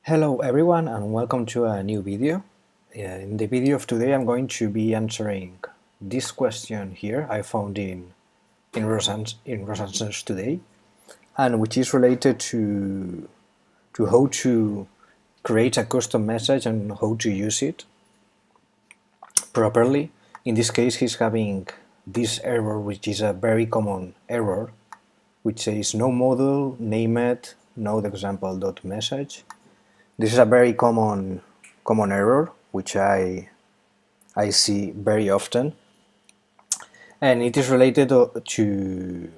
Hello everyone and welcome to a new video. In the video of today I'm going to be answering this question here I found in ROS Answers today, and which is related to how to create a custom message and how to use it properly. In this case he's having this error, which is a very common error, which says no module, name it, node example.msg. This is a very common error which I see very often, and it is related to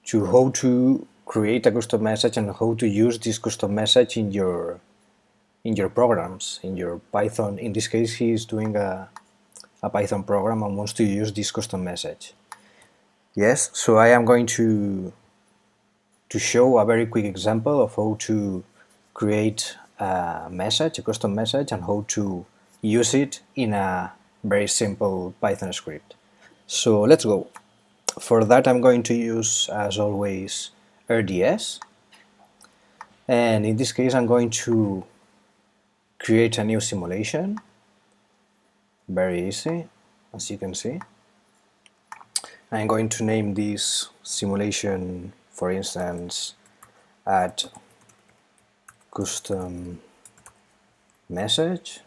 how to create a custom message and how to use this custom message in your programs, in your Python. In this case he is doing a Python program and wants to use this custom message. Yes, so I am going to show a very quick example of how to create a message, a custom message, and how to use it in a very simple Python script. So let's go. For that I'm going to use, as always, RDS, and in this case I'm going to create a new simulation. Very easy, as you can see. I'm going to name this simulation, for instance, at custom message.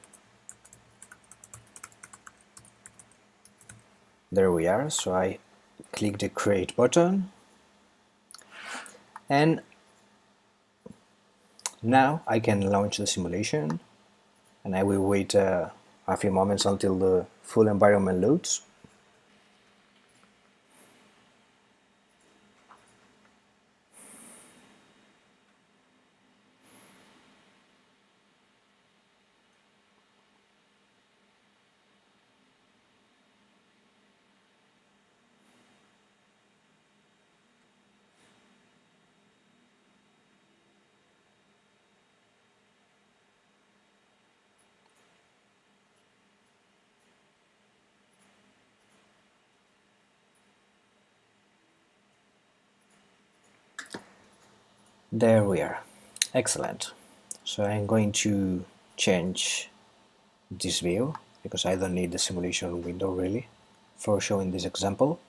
There we are. So I click the create button, and now I can launch the simulation, and I will wait a few moments until the full environment loads. There we are. Excellent. So I'm going to change this view because I don't need the simulation window really for showing this example.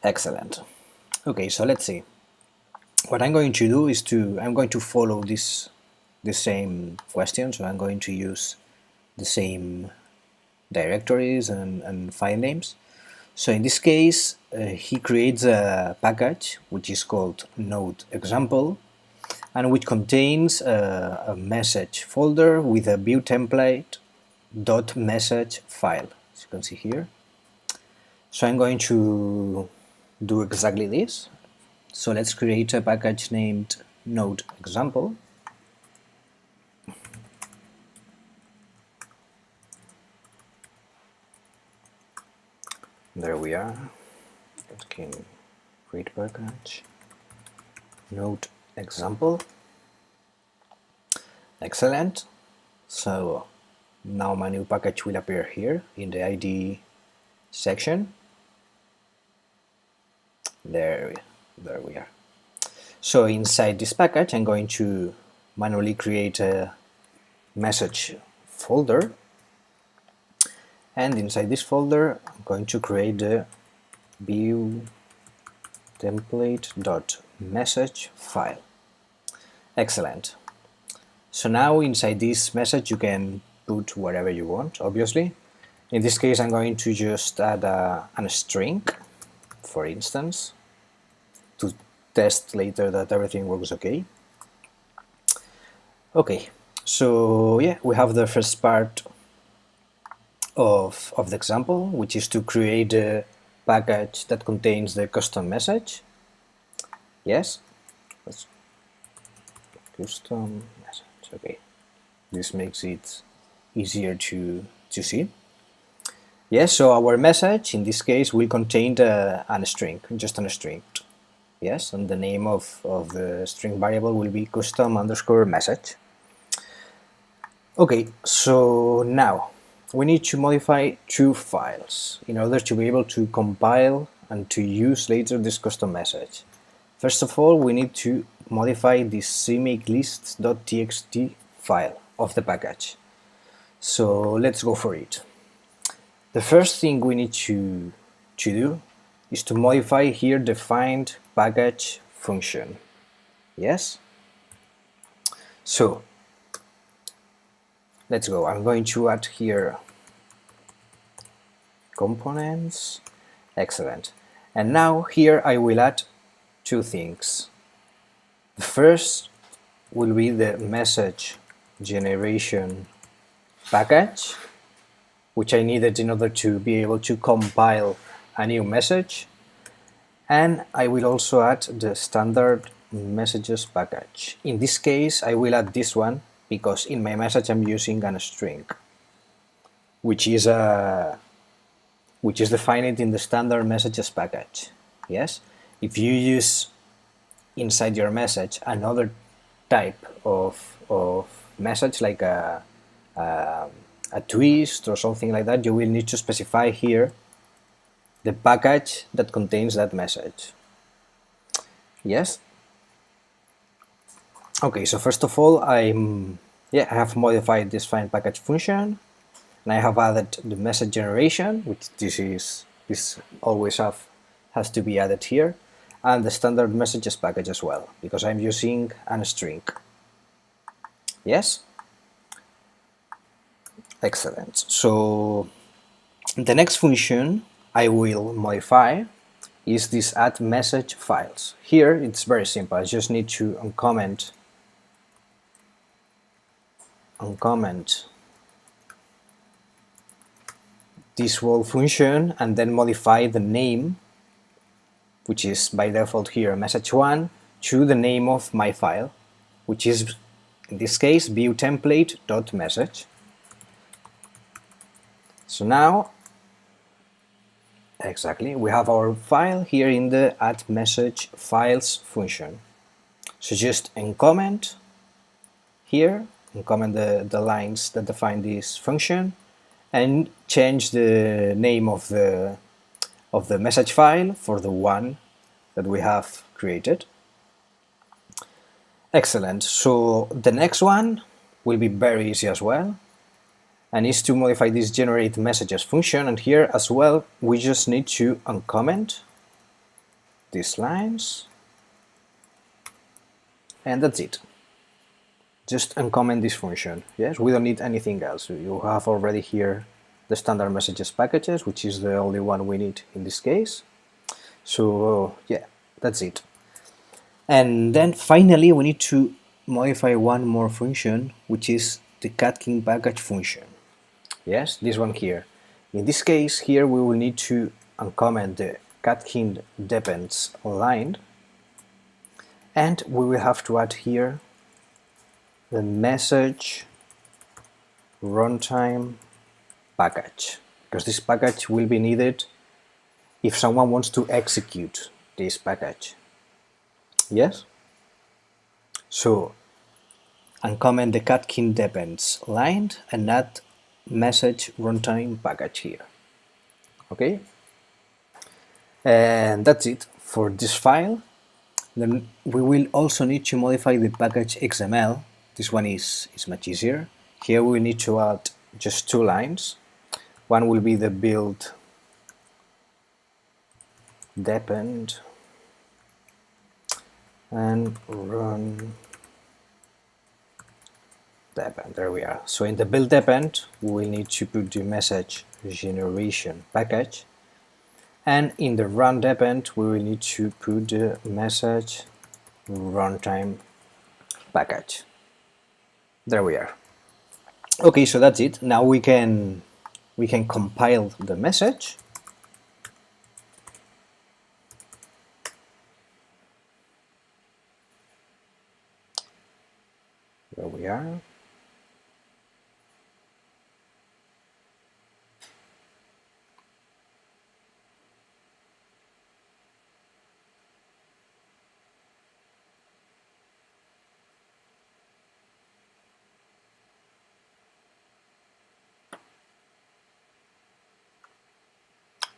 Excellent. Okay, so let's see. What I'm going to do is I'm going to follow the same question, so I'm going to use the same directories and file names. So in this case he creates a package which is called node example, and which contains a message folder with a ViewTemplate.msg file, as you can see here. So I'm going to do exactly this. So let's create a package named node example. There we are. Catkin create package node example. Excellent. So now my new package will appear here in the ID section. There we are. So inside this package I'm going to manually create a message folder, and inside this folder I'm going to create the ViewTemplate.msg file. Excellent. So now inside this message you can put whatever you want, obviously. In this case I'm going to just add a string, for instance, to test later that everything works okay. Okay, so yeah, we have the first part of the example, which is to create a package that contains the custom message. Yes, let's custom message. Okay, this makes it easier to see. Yes, so our message in this case will contain a string, just a string. Yes, and the name of the string variable will be custom_message. Okay, so now we need to modify two files in order to be able to compile and to use later this custom message. First of all, we need to modify this CMakeLists.txt file of the package. So let's go for it. The first thing we need to do is to modify here the find package function. Yes? So let's go. I'm going to add here components. Excellent. And now here I will add two things. The first will be the message generation package, which I needed in order to be able to compile a new message. And I will also add the standard messages package. In this case, I will add this one because in my message I'm using a string, which is defined in the standard messages package. Yes, if you use inside your message another type of message, like a twist or something like that, you will need to specify here the package that contains that message. Yes. Okay, so first of all, I have modified this find package function, and I have added the message generation, which this always has to be added here, and the standard messages package as well, because I'm using a string. Yes? Excellent. So the next function I will modify is this add message files. Here it's very simple. I just need to uncomment this whole function and then modify the name, which is by default here message1, to the name of my file, which is in this case ViewTemplate.msg. So now, exactly, we have our file here in the add message files function. So just uncomment here, uncomment the lines that define this function, and change the name of the message file for the one that we have created. Excellent. So the next one will be very easy as well, and is to modify this generate messages function, and here as well we just need to uncomment these lines, and that's it. Just uncomment this function. Yes, we don't need anything else. You have already here the standard messages packages, which is the only one we need in this case. So yeah, that's it. And then finally we need to modify one more function, which is the catkin package function. Yes, this one here. In this case here we will need to uncomment the catkin depends line, and we will have to add here the message runtime package, because this package will be needed if someone wants to execute this package. Yes? So uncomment the catkin depends line and add message runtime package here. Okay? And that's it for this file. Then we will also need to modify the package XML. This one is much easier. Here we need to add just two lines. One will be the build depend and run depend. There we are. So in the build depend we will need to put the message generation package, and in the run depend we will need to put the message runtime package. There we are. Okay, so that's it. Now we can compile the message. There we are.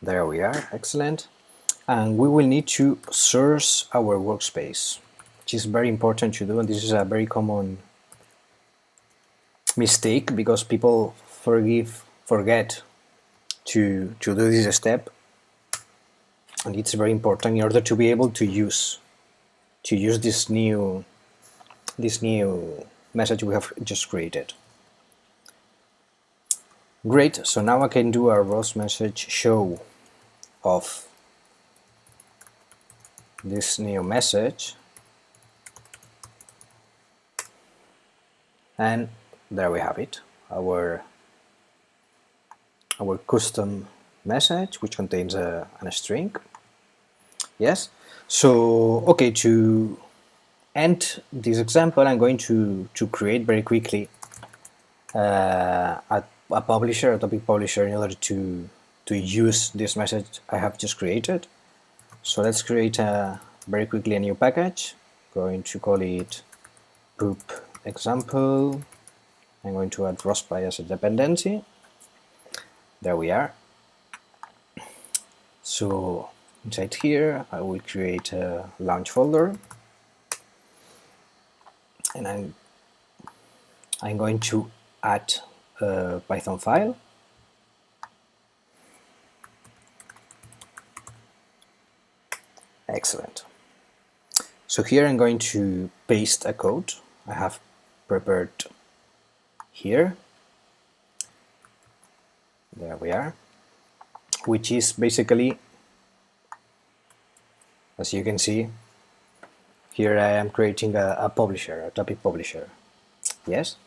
There we are, excellent. And we will need to source our workspace. which is very important to do, and this is a very common mistake because people forget to do this step, and it's very important in order to be able to use this new message we have just created. Great, so now I can do a ROS message show of this new message, and there we have it, our custom message, which contains a string. Yes, so okay, to end this example, I'm going to create very quickly a publisher, a topic publisher, in order to use this message I have just created. So let's create very quickly a new package. Going to call it poop example. I'm going to add ROS as a dependency. There we are. So inside here, I will create a launch folder, and I'm going to add a Python file. Excellent. So here I'm going to paste a code I have prepared here. There we are, which is basically, as you can see, here I am creating a publisher, a topic publisher. Yes?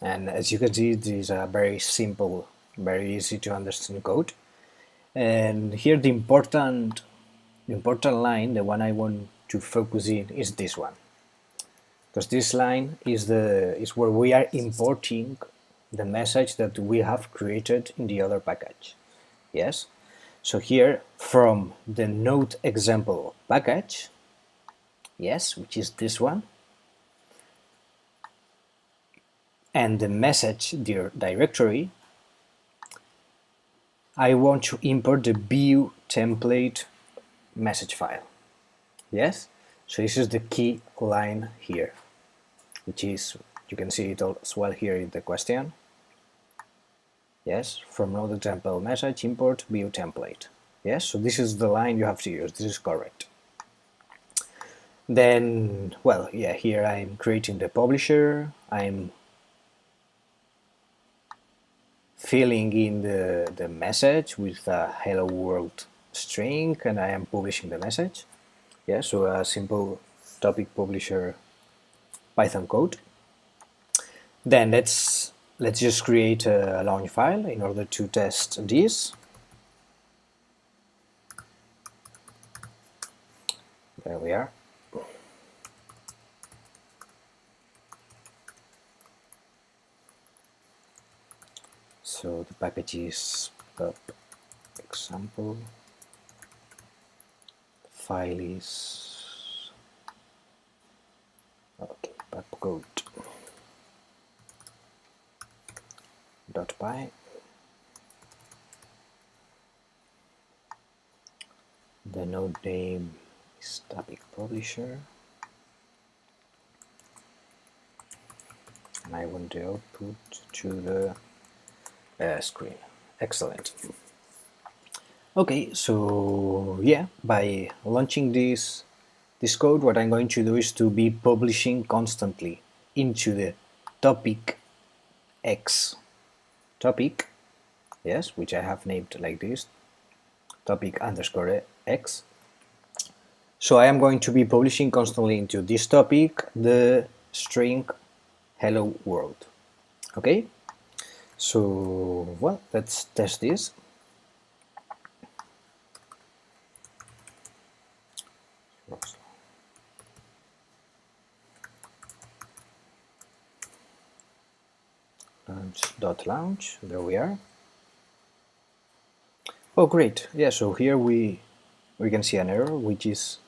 And as you can see, this is a very simple, very easy to understand code. And here the important line, the one I want to focus in, is this one, because this line is where we are importing the message that we have created in the other package. Yes, so here from the node example package, yes, which is this one, and the message directory, I want to import the ViewTemplate message file. Yes, so this is the key line here, which is, you can see it as well here in the question. Yes, from node example message import ViewTemplate. Yes, so this is the line you have to use. This is correct. Then, well, yeah, here I'm creating the publisher. I'm filling in the message with a hello world string, and I am publishing the message. Yeah, so a simple topic publisher Python code. Then let's just create a launch file in order to test this. There we are. So the package is pub example. The file is okay, pubcode.py. The node name is topic publisher, and I want the output to the screen. Excellent. Okay, so yeah, by launching this code, what I'm going to do is to be publishing constantly into the topic X topic, yes, which I have named like this, topic underscore X. So I am going to be publishing constantly into this topic the string hello world. Okay, so well, let's test this. Launch, there we are. Oh great, yeah, so here we can see an error, which is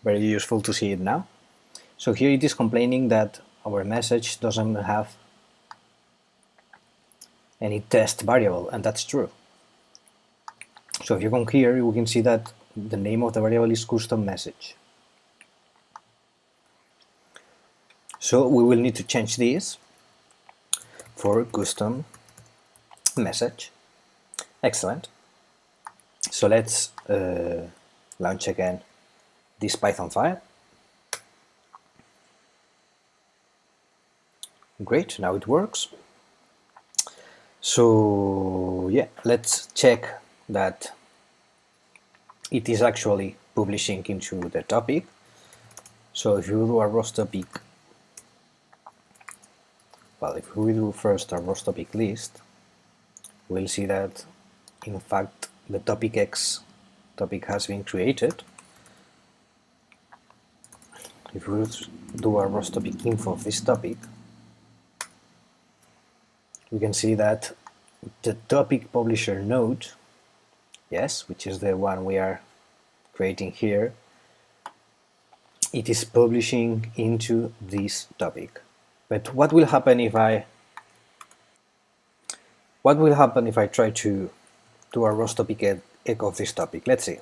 very useful to see it now. So here it is complaining that our message doesn't have any test variable, and that's true. So if you come here, we can see that the name of the variable is custom message. So we will need to change this for custom message. Excellent. So let's launch again this Python file. Great, now it works. So yeah, let's check that it is actually publishing into the topic. So if you do a ROS topic, well, if we do first a ROS topic list, we'll see that in fact the topic X topic has been created. If we do a ROS topic info of this topic, we can see that the topic publisher node, yes, which is the one we are creating here, it is publishing into this topic. But what will happen if I try to do a ROS topic echo of this topic? Let's see.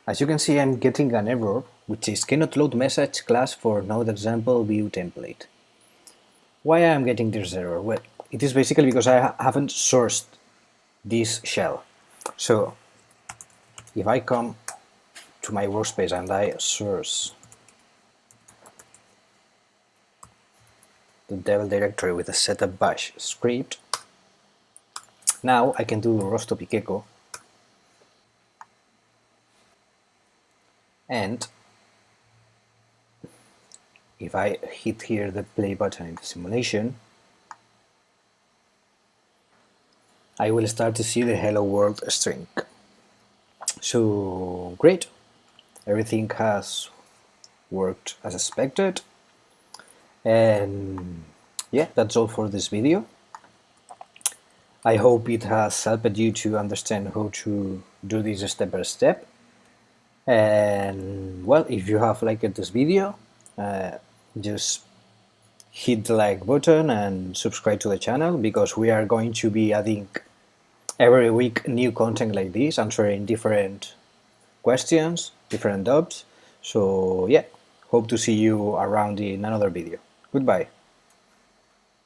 As you can see, I'm getting an error which is cannot load message class for node example view template. Why am I getting this error? Well, it is basically because I haven't sourced this shell. So if I come to my workspace and I source the devel directory with a setup bash script, now I can do the ROS topic echo, and if I hit here the play button in the simulation, I will start to see the hello world string. So great, everything has worked as expected, and yeah, that's all for this video. I hope it has helped you to understand how to do this step by step. And well, if you have liked this video, just hit the like button and subscribe to the channel, because we are going to be adding every week new content like this, answering different questions, different doubts. So yeah, hope to see you around in another video. Goodbye.